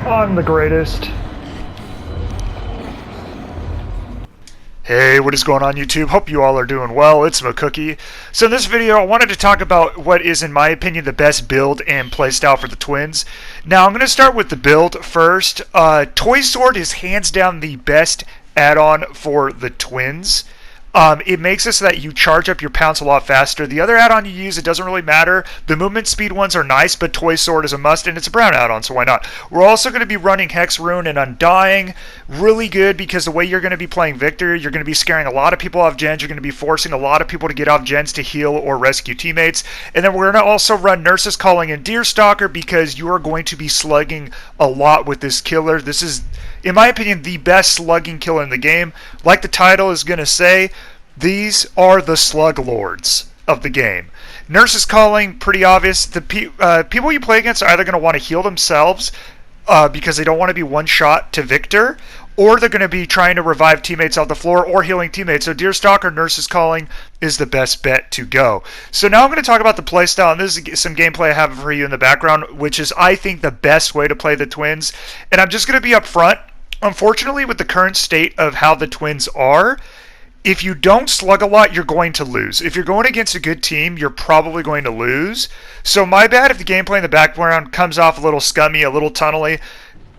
I'm the greatest. Hey, what is going on YouTube? Hope you all are doing well. It's MCKOOKIE. So in this video, I wanted to talk about what is, in my opinion, the best build and playstyle for the twins. Now, I'm going to start with the build first. Toy Sword is hands down the best add-on for the twins. It makes it so that you charge up your pounce a lot faster. The other add-on you use, it doesn't really matter. The movement speed ones are nice, but Toy Sword is a must, and it's a brown add-on, so why not? We're also going to be running Hex Rune and Undying. Really good, because the way you're going to be playing Victor, you're going to be scaring a lot of people off gens. You're going to be forcing a lot of people to get off gens to heal or rescue teammates. And then we're going to also run Nurse's Calling and Deerstalker, because you are going to be slugging a lot with this killer. This is, in my opinion, the best slugging killer in the game. Like the title is going to say, these are the slug lords of the game. Nurse's Calling, pretty obvious. The people you play against are either going to want to heal themselves because they don't want to be one-shot to Victor, or they're going to be trying to revive teammates off the floor or healing teammates. So Deerstalker, Nurse's Calling is the best bet to go. So now I'm going to talk about the playstyle, and this is some gameplay I have for you in the background, which is, I think, the best way to play the twins. And I'm just going to be up front. Unfortunately, with the current state of how the twins are, if you don't slug a lot, you're going to lose. If you're going against a good team, you're probably going to lose. So my bad if the gameplay in the background comes off a little scummy, a little tunnely.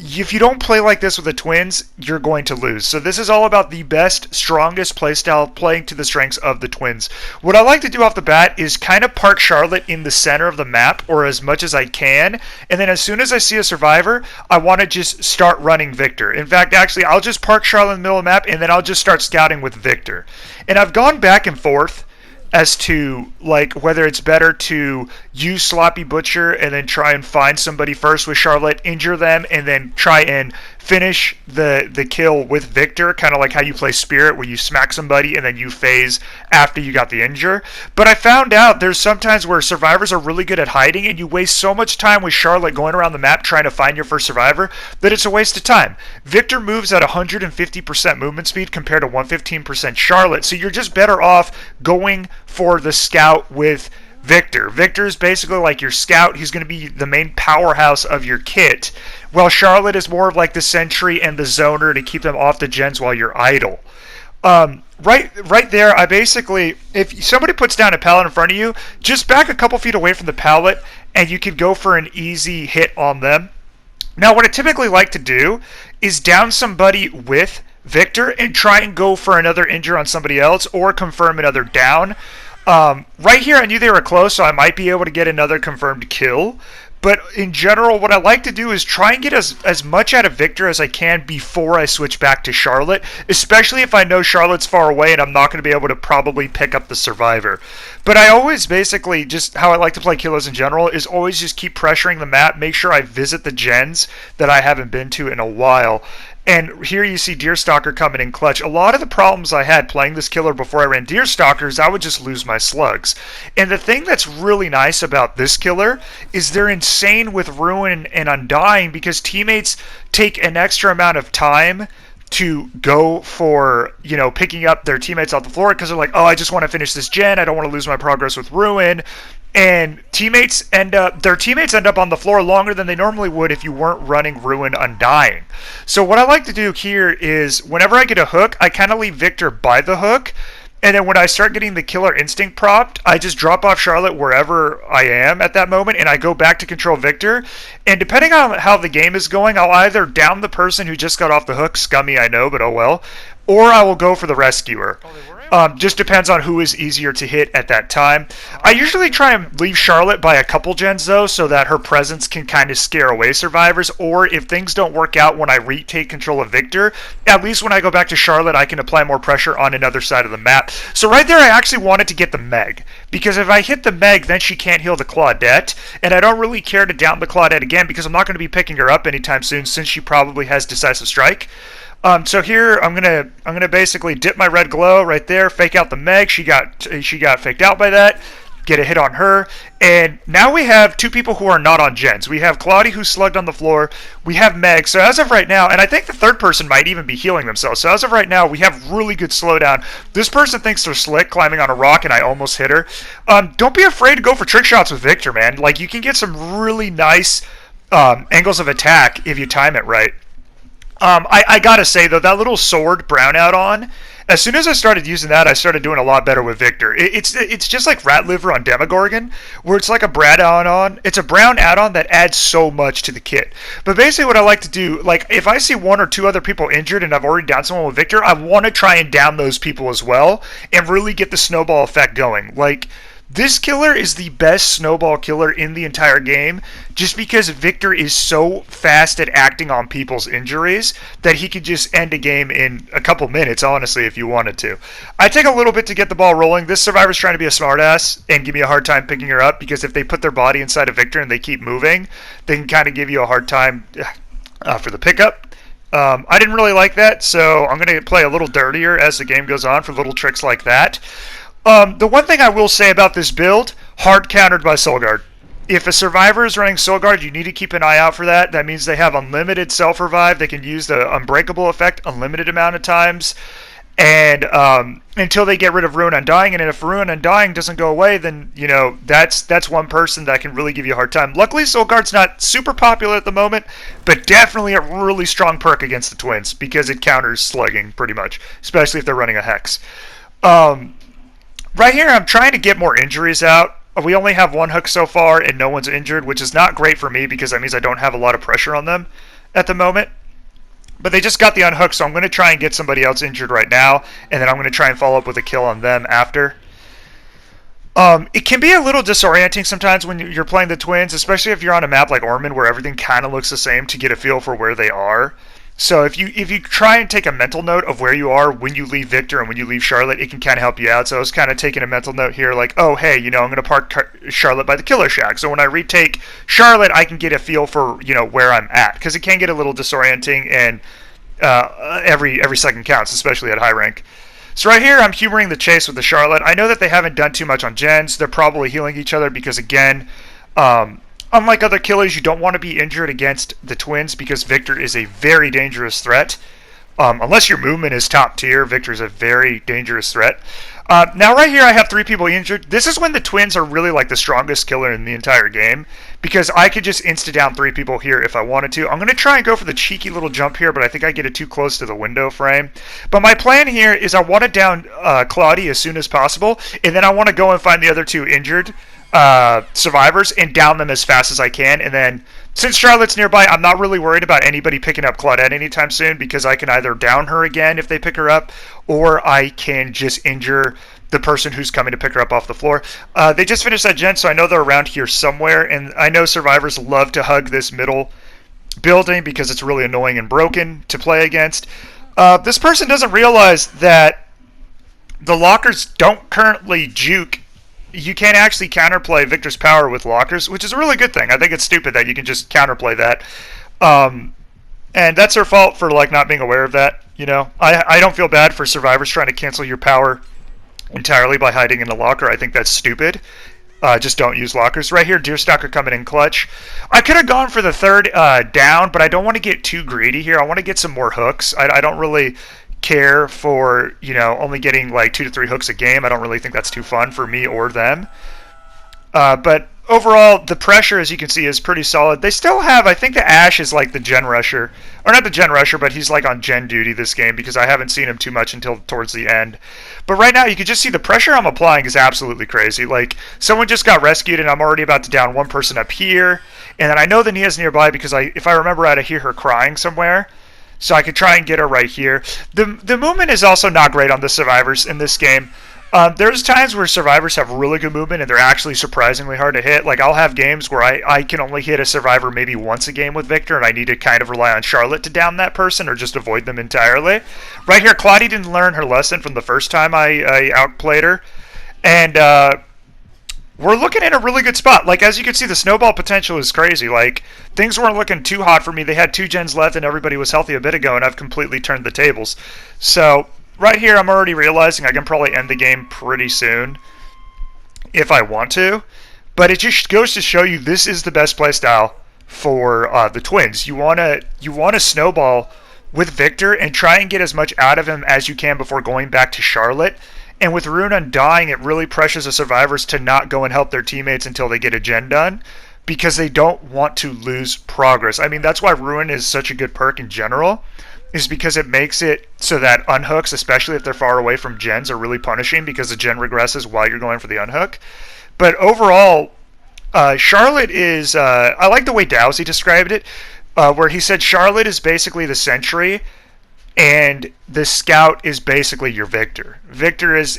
If you don't play like this with the twins, you're going to lose. So this is all about the best, strongest playstyle, playing to the strengths of the twins. What I like to do off the bat is kind of park Charlotte in the center of the map, or as much as I can, and then as soon as I see a survivor, I want to just start running Victor. In fact, actually, I'll just park Charlotte in the middle of the map, and then I'll just start scouting with Victor. And I've gone back and forth as to like whether it's better to use Sloppy Butcher and then try and find somebody first with Charlotte, injure them, and then try and finish the kill with Victor, kind of like how you play Spirit, where you smack somebody and then you phase after you got the injure. But I found out there's sometimes where survivors are really good at hiding, and you waste so much time with Charlotte going around the map trying to find your first survivor that it's a waste of time. Victor moves at 150% movement speed compared to 115% Charlotte, so you're just better off going for the scout with Victor. Victor is basically like your scout. He's going to be the main powerhouse of your kit, while Charlotte is more of like the sentry and the zoner to keep them off the gens while you're idle. Right there, I basically, if somebody puts down a pallet in front of you, just back a couple feet away from the pallet, and you can go for an easy hit on them. Now, what I typically like to do is down somebody with Victor and try and go for another injure on somebody else, or confirm another down. Right here, I knew they were close, so I might be able to get another confirmed kill. But in general, what I like to do is try and get as much out of Victor as I can before I switch back to Charlotte, especially if I know Charlotte's far away and I'm not going to be able to probably pick up the survivor. But I always basically, just how I like to play killers in general, is always just keep pressuring the map, make sure I visit the gens that I haven't been to in a while. And here you see Deerstalker coming in clutch. A lot of the problems I had playing this killer before I ran Deerstalker is I would just lose my slugs. And the thing that's really nice about this killer is they're insane with Ruin and Undying, because teammates take an extra amount of time to go for, you know, picking up their teammates off the floor, because they're like, oh, I just want to finish this gen, I don't want to lose my progress with Ruin. And their teammates end up on the floor longer than they normally would if you weren't running Ruin Undying. So what I like to do here is, whenever I get a hook, I kind of leave Victor by the hook, and then when I start getting the killer instinct propped, I just drop off Charlotte wherever I am at that moment, and I go back to control Victor. And depending on how the game is going, I'll either down the person who just got off the hook, scummy I know, but oh well, or I will go for the rescuer. Just depends on who is easier to hit at that time. I usually try and leave Charlotte by a couple gens though, so that her presence can kind of scare away survivors, or if things don't work out when I retake control of Victor, at least when I go back to Charlotte I can apply more pressure on another side of the map. So right there I actually wanted to get the Meg, because if I hit the Meg then she can't heal the Claudette, and I don't really care to down the Claudette again because I'm not going to be picking her up anytime soon, since she probably has Decisive Strike. So here I'm gonna basically dip my red glow right there, fake out the Meg. She got faked out by that. Get a hit on her, and now we have two people who are not on gens. We have Claudie, who's slugged on the floor. We have Meg. So as of right now, and I think the third person might even be healing themselves. So as of right now, we have really good slowdown. This person thinks they're slick, climbing on a rock, and I almost hit her. Don't be afraid to go for trick shots with Victor, man. Like, you can get some really nice angles of attack if you time it right. I gotta say though, that little sword brownout on, as soon as I started using that, I started doing a lot better with Victor. It's just like Rat Liver on Demogorgon, where it's like a brown add-on. It's a brown add-on that adds so much to the kit. But basically what I like to do, like if I see one or two other people injured and I've already downed someone with Victor, I want to try and down those people as well and really get the snowball effect going. Like, this killer is the best snowball killer in the entire game just because Victor is so fast at acting on people's injuries that he could just end a game in a couple minutes, honestly, if you wanted to. I take a little bit to get the ball rolling. This survivor's trying to be a smartass and give me a hard time picking her up because if they put their body inside of Victor and they keep moving, they can kind of give you a hard time for the pickup. I didn't really like that, so I'm going to play a little dirtier as the game goes on for little tricks like that. The one thing I will say about this build, hard countered by Soul Guard. If a survivor is running Soul Guard, you need to keep an eye out for that. That means they have unlimited self-revive. They can use the Unbreakable effect unlimited amount of times. And until they get rid of Ruin Undying. And if Ruin Undying doesn't go away, then, you know, that's one person that can really give you a hard time. Luckily, Soul Guard's not super popular at the moment, but definitely a really strong perk against the Twins because it counters slugging pretty much, especially if they're running a Hex. Right here, I'm trying to get more injuries out. We only have one hook so far, and no one's injured, which is not great for me because that means I don't have a lot of pressure on them at the moment. But they just got the unhook, so I'm going to try and get somebody else injured right now, and then I'm going to try and follow up with a kill on them after. It can be a little disorienting sometimes when you're playing the Twins, especially if you're on a map like Ormond where everything kind of looks the same to get a feel for where they are. So if you try and take a mental note of where you are when you leave Victor and when you leave Charlotte, it can kind of help you out. So I was kind of taking a mental note here like, oh, hey, you know, I'm going to park Charlotte by the Killer Shack. So when I retake Charlotte, I can get a feel for, you know, where I'm at. Because it can get a little disorienting and every second counts, especially at high rank. So right here, I'm humoring the chase with the Charlotte. I know that they haven't done too much on gens. They're probably healing each other because, again, unlike other killers, you don't want to be injured against the Twins because Victor is a very dangerous threat. Unless your movement is top tier, Victor's a very dangerous threat. Now right here I have 3 people injured. This is when the Twins are really like the strongest killer in the entire game because I could just insta-down 3 people here if I wanted to. I'm going to try and go for the cheeky little jump here, but I think I get it too close to the window frame. But my plan here is I want to down Claudie as soon as possible, and then I want to go and find the other 2 injured survivors and down them as fast as I can. And then since Charlotte's nearby, I'm not really worried about anybody picking up Claudette anytime soon because I can either down her again if they pick her up, or I can just injure the person who's coming to pick her up off the floor. They just finished that gen, so I know they're around here somewhere, and I know survivors love to hug this middle building because it's really annoying and broken to play against. This person doesn't realize that the lockers don't currently juke. You can't actually counterplay Victor's power with lockers, which is a really good thing. I think it's stupid that you can just counterplay that. And that's her fault for like not being aware of that, you know. I don't feel bad for survivors trying to cancel your power entirely by hiding in a locker. I think that's stupid. Just don't use lockers. Right here, Deerstalker coming in clutch. I could have gone for the third down, but I don't want to get too greedy here. I want to get some more hooks. I don't really care for, you know, only getting like 2 to 3 hooks a game. I don't really think that's too fun for me or them. But overall, the pressure, as you can see, is pretty solid. They still have, I think the Ash is like the gen rusher. Or not the gen rusher, but he's like on gen duty this game because I haven't seen him too much until towards the end. But right now, you can just see the pressure I'm applying is absolutely crazy. Like, someone just got rescued and I'm already about to down one person up here. And then I know that Nia's nearby because if I remember right, I hear her crying somewhere. So I could try and get her right here. The movement is also not great on the survivors in this game. There's times where survivors have really good movement and they're actually surprisingly hard to hit. Like I'll have games where I can only hit a survivor maybe once a game with Victor and I need to kind of rely on Charlotte to down that person or just avoid them entirely. Right here, Claudie didn't learn her lesson from the first time I outplayed her. And we're looking at a really good spot. Like, as you can see, the snowball potential is crazy. Like, things weren't looking too hot for me. They had 2 gens left and everybody was healthy a bit ago, and I've completely turned the tables. So, right here, I'm already realizing I can probably end the game pretty soon if I want to. But it just goes to show you this is the best playstyle for the Twins. You wanna snowball with Victor and try and get as much out of him as you can before going back to Charlotte. And with Ruin Undying, it really pressures the survivors to not go and help their teammates until they get a gen done. because they don't want to lose progress. I mean, that's why Ruin is such a good perk in general, is because it makes it so that unhooks, especially if they're far away from gens, are really punishing because the gen regresses while you're going for the unhook. But overall, Charlotte is, I like the way Dowsey described it, where he said Charlotte is basically the sentry, and the scout is basically your Victor. Victor is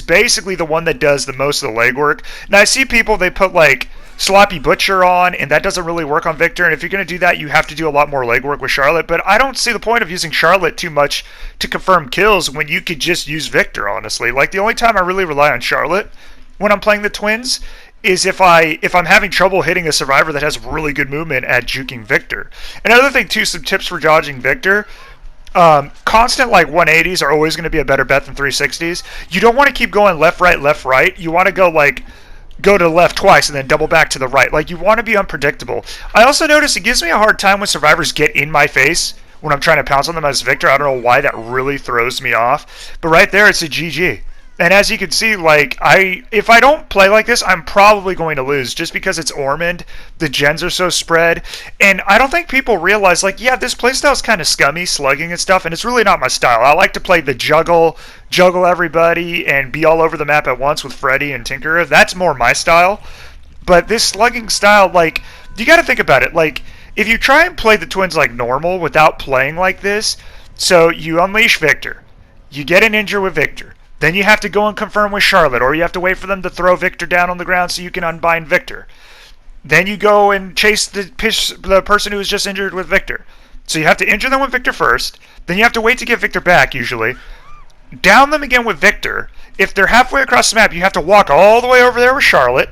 basically the one that does the most of the legwork. Now, I see people, they put like Sloppy Butcher on, and that doesn't really work on Victor, and if you're going to do that, you have to do a lot more legwork with Charlotte, but I don't see the point of using Charlotte too much to confirm kills when you could just use Victor, honestly. Like, the only time I really rely on Charlotte when I'm playing the Twins is if I'm having trouble hitting a survivor that has really good movement at juking Victor. Another thing, too, some tips for dodging Victor. Constant like 180s are always going to be a better bet than 360s. You don't want to keep going left, right. You want to go to the left twice and then double back to the right. Like, you want to be unpredictable. I also notice it gives me a hard time when survivors get in my face when I'm trying to pounce on them as Victor. I don't know why that really throws me off. But right there, it's a GG. And as you can see, like, if I don't play like this, I'm probably going to lose just because it's Ormond. The gens are so spread. And I don't think people realize, like, yeah, this playstyle is kind of scummy, slugging and stuff, and it's really not my style. I like to play the juggle everybody, and be all over the map at once with Freddy and Tinkerer. That's more my style. But this slugging style, like, you got to think about it. Like, if you try and play the Twins like normal without playing like this, so you unleash Victor. You get an injure with Victor. Then you have to go and confirm with Charlotte, or you have to wait for them to throw Victor down on the ground so you can unbind Victor. Then you go and chase the person who was just injured with Victor. So you have to injure them with Victor first, then you have to wait to get Victor back, usually. Down them again with Victor. If they're halfway across the map, you have to walk all the way over there with Charlotte,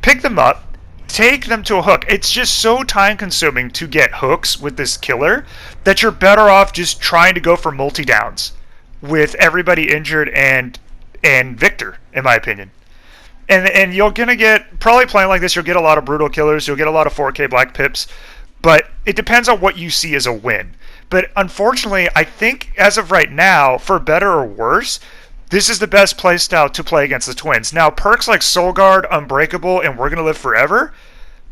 pick them up, take them to a hook. It's just so time-consuming to get hooks with this killer that you're better off just trying to go for multi-downs with everybody injured and Victor, in my opinion. And you're going to get, probably playing like this, you'll get a lot of brutal killers, you'll get a lot of 4K black pips, but it depends on what you see as a win. But unfortunately, I think as of right now, for better or worse, this is the best playstyle to play against the Twins. Now, perks like Soul Guard, Unbreakable, and We're Gonna Live Forever,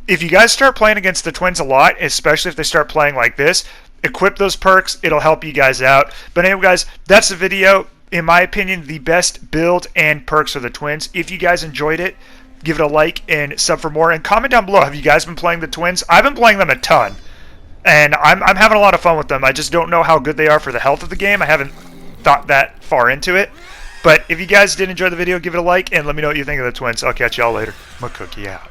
if you guys start playing against the Twins a lot, especially if they start playing like this, equip those perks, it'll help you guys out. But anyway, guys, that's the video. In my opinion, the best build and perks for the Twins. If you guys enjoyed it, give it a like and sub for more. And comment down below, have you guys been playing the Twins? I've been playing them a ton. And I'm having a lot of fun with them. I just don't know how good they are for the health of the game. I haven't thought that far into it. But if you guys did enjoy the video, give it a like and let me know what you think of the Twins. I'll catch y'all later. MCKOOKIE out.